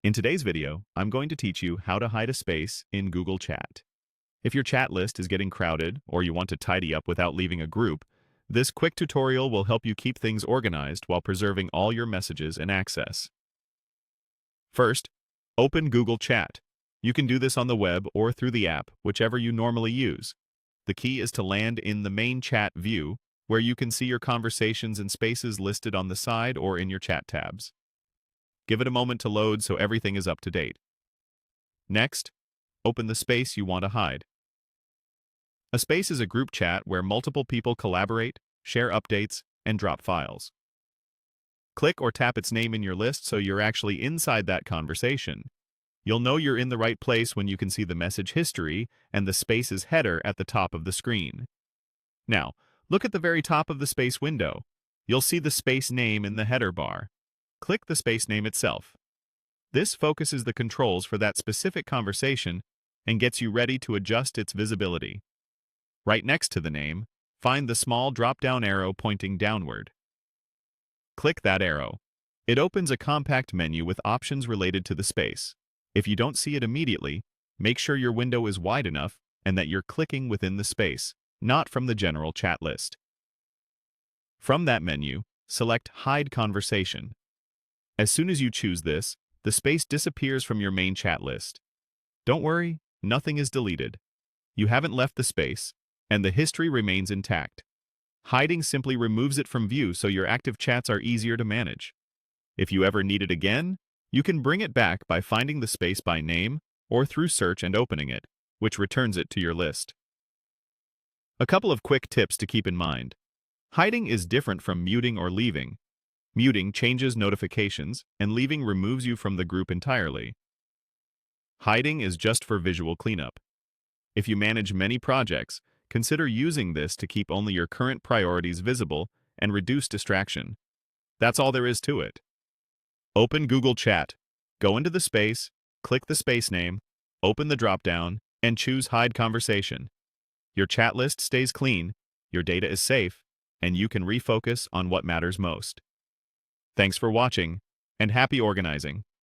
In today's video, I'm going to teach you how to hide a space in Google Chat. If your chat list is getting crowded or you want to tidy up without leaving a group, this quick tutorial will help you keep things organized while preserving all your messages and access. First, open Google Chat. You can do this on the web or through the app, whichever you normally use. The key is to land in the main chat view, where you can see your conversations and spaces listed on the side or in your chat tabs. Give it a moment to load so everything is up to date. Next, open the space you want to hide. A space is a group chat where multiple people collaborate, share updates, and drop files. Click or tap its name in your list so you're actually inside that conversation. You'll know you're in the right place when you can see the message history and the space's header at the top of the screen. Now, look at the very top of the space window. You'll see the space name in the header bar. Click the space name itself. This focuses the controls for that specific conversation and gets you ready to adjust its visibility. Right next to the name, find the small drop-down arrow pointing downward. Click that arrow. It opens a compact menu with options related to the space. If you don't see it immediately, make sure your window is wide enough and that you're clicking within the space, not from the general chat list. From that menu, select Hide Conversation. As soon as you choose this, the space disappears from your main chat list. Don't worry, nothing is deleted. You haven't left the space, and the history remains intact. Hiding simply removes it from view so your active chats are easier to manage. If you ever need it again, you can bring it back by finding the space by name or through search and opening it, which returns it to your list. A couple of quick tips to keep in mind. Hiding is different from muting or leaving. Muting changes notifications, and leaving removes you from the group entirely. Hiding is just for visual cleanup. If you manage many projects, consider using this to keep only your current priorities visible and reduce distraction. That's all there is to it. Open Google Chat. Go into the space, click the space name, open the drop-down, and choose Hide Conversation. Your chat list stays clean, your data is safe, and you can refocus on what matters most. Thanks for watching, and happy organizing!